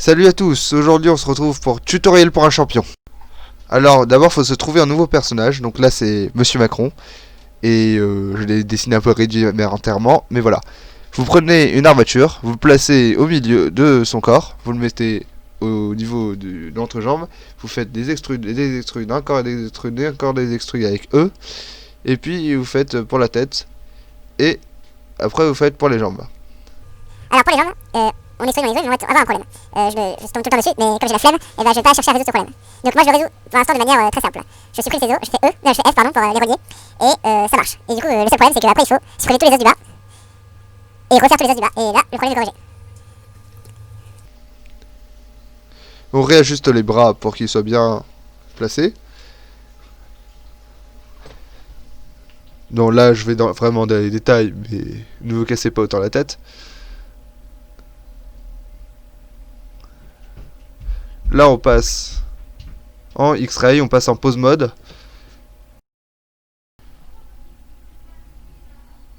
Salut à tous, aujourd'hui on se retrouve pour tutoriel pour un champion. Alors d'abord faut se trouver un nouveau personnage, donc là c'est Monsieur Macron. Et je l'ai dessiné un peu rudimentairement, mais voilà. Vous prenez une armature, vous le placez au milieu de son corps, vous le mettez au niveau de l'entrejambe, vous faites des extrudes, des extrudes, encore des extrudes, encore des extrudes avec eux. Et puis vous faites pour la tête, et après vous faites pour les jambes. Alors pour les jambes, on extrude, mais on va avoir un problème. Je tombe tout le temps dessus, mais comme j'ai la flemme, je vais pas chercher à résoudre ce problème. Donc moi je le résous pour l'instant de manière très simple. Je supprime ces os, je fais F pardon, pour les relier, et ça marche. Et du coup le seul problème c'est qu'après il faut supprimer tous les os du bas, et refaire tous les os du bas, et là le problème est corrigé. On réajuste les bras pour qu'ils soient bien placés. Donc là je vais vraiment dans les détails, mais ne vous cassez pas autant la tête. Là on passe en X-Ray, on passe en pose mode.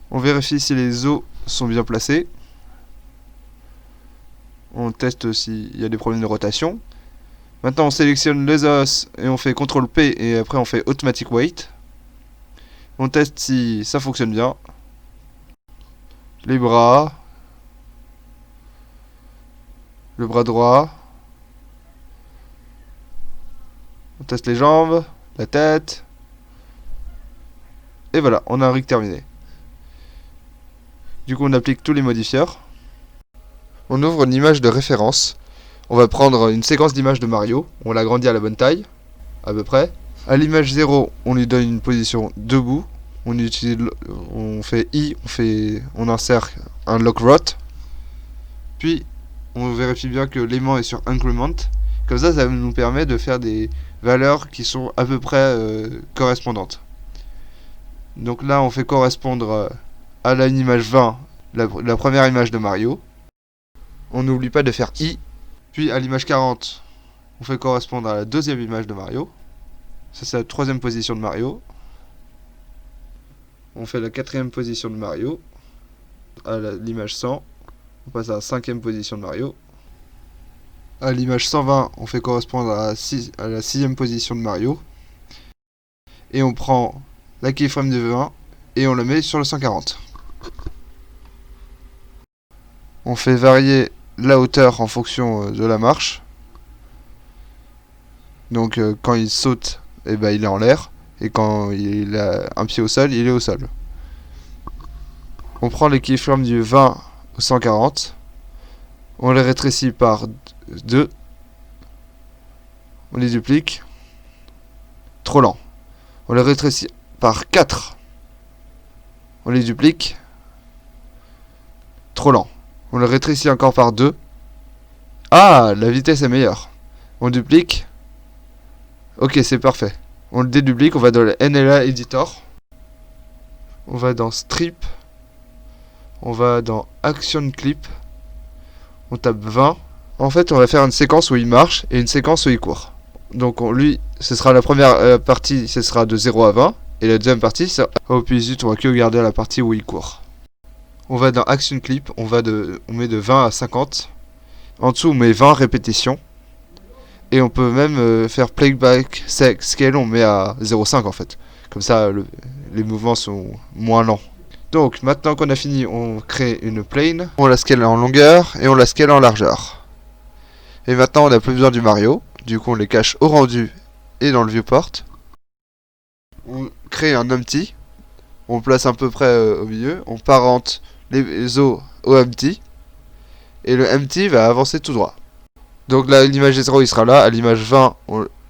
On vérifie si les os sont bien placés. On teste s'il y a des problèmes de rotation. Maintenant on sélectionne les os et on fait CTRL P et après on fait Automatic Weight. On teste si ça fonctionne bien. Les bras. Le bras droit. On teste les jambes, la tête. Et voilà, on a un rig terminé. Du coup, on applique tous les modifieurs. On ouvre une image de référence. On va prendre une séquence d'images de Mario. On l'agrandit à la bonne taille, à peu près. À l'image 0, on lui donne une position debout. On fait I, on insère un lock rot. Puis, on vérifie bien que l'aimant est sur increment. Comme ça nous permet de faire des valeurs qui sont à peu près correspondantes. Donc là on fait correspondre à l'image 20 la première image de Mario. On n'oublie pas de faire I. Puis à l'image 40 on fait correspondre à la deuxième image de Mario. Ça c'est la troisième position de Mario. On fait la quatrième position de Mario. À l'image 100 on passe à la cinquième position de Mario. À l'image 120, on fait correspondre à la sixième position de Mario. Et on prend la keyframe de 20 et on la met sur le 140. On fait varier la hauteur en fonction de la marche. Donc quand il saute, il est en l'air. Et quand il a un pied au sol, il est au sol. On prend les keyframes du 20 au 140. On les rétrécit par 2. On les duplique. Trop lent. On les rétrécit par 4. On les duplique. Trop lent. On les rétrécit encore par 2. Ah, la vitesse est meilleure. On duplique. Ok, c'est parfait. On le déduplique, on va dans le NLA Editor. On va dans Strip. On va dans Action Clip. On tape 20. En fait, on va faire une séquence où il marche et une séquence où il court. Donc lui, ce sera la première partie, ce sera de 0 à 20. Et la deuxième partie, ça... Oh puis zut, on va que regarder la partie où il court. On va dans Action Clip, on met de 20 à 50. En dessous, on met 20 répétitions. Et on peut même faire Playback Scale, on met à 0,5 en fait. Comme ça, les mouvements sont moins lents. Donc maintenant qu'on a fini, on crée une plane, on la scale en longueur et on la scale en largeur. Et maintenant on n'a plus besoin du Mario, du coup on les cache au rendu et dans le viewport. On crée un empty, on place à peu près au milieu, on parente les os au empty, et le empty va avancer tout droit. Donc là l'image 0 il sera là, à l'image 20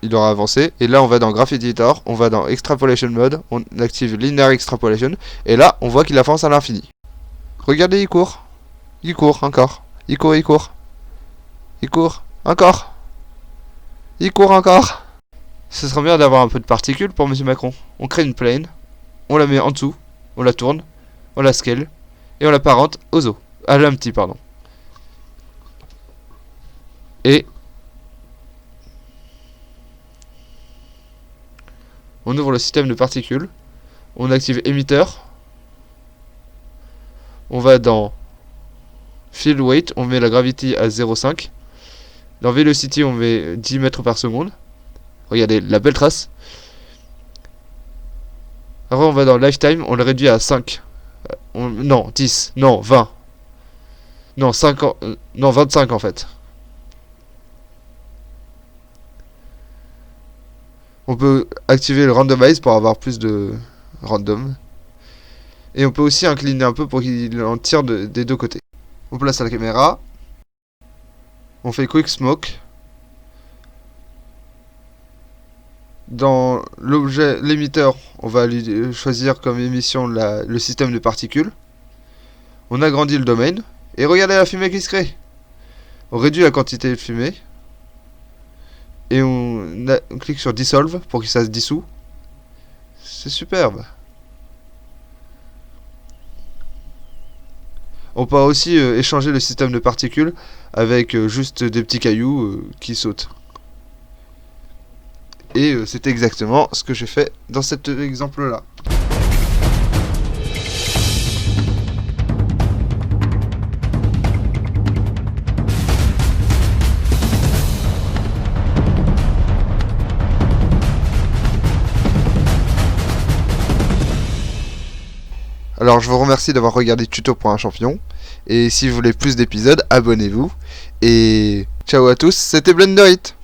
il aura avancé, et là on va dans Graph Editor, on va dans Extrapolation Mode, on active Linear Extrapolation, et là on voit qu'il avance à l'infini. Regardez, il court, encore, il court, encore, il court encore. Ce serait bien d'avoir un peu de particules pour Monsieur Macron. On crée une plane, on la met en dessous, on la tourne, on la scale, et on la parente aux os, à l'empty pardon. Et on ouvre le système de particules, on active émetteur, on va dans Field Weight, on met la gravity à 0,5, Dans Velocity, on met 10 mètres par seconde. Regardez, la belle trace. Après, on va dans Lifetime, on le réduit à 5. Non, 10, non, 20. Non, 5 non, 25 en fait. On peut activer le randomize pour avoir plus de random. Et on peut aussi incliner un peu pour qu'il en tire des deux côtés. On place la caméra. On fait Quick Smoke. Dans l'objet l'émetteur, on va choisir comme émission le système de particules. On agrandit le domaine. Et regardez la fumée qui se crée. On réduit la quantité de fumée. Et on clique sur Dissolve pour que ça se dissout. C'est superbe. On peut aussi échanger le système de particules avec juste des petits cailloux qui sautent. Et c'est exactement ce que j'ai fait dans cet exemple-là. Alors je vous remercie d'avoir regardé Tuto pour un champion. Et si vous voulez plus d'épisodes, abonnez-vous. Et ciao à tous, c'était Blender It.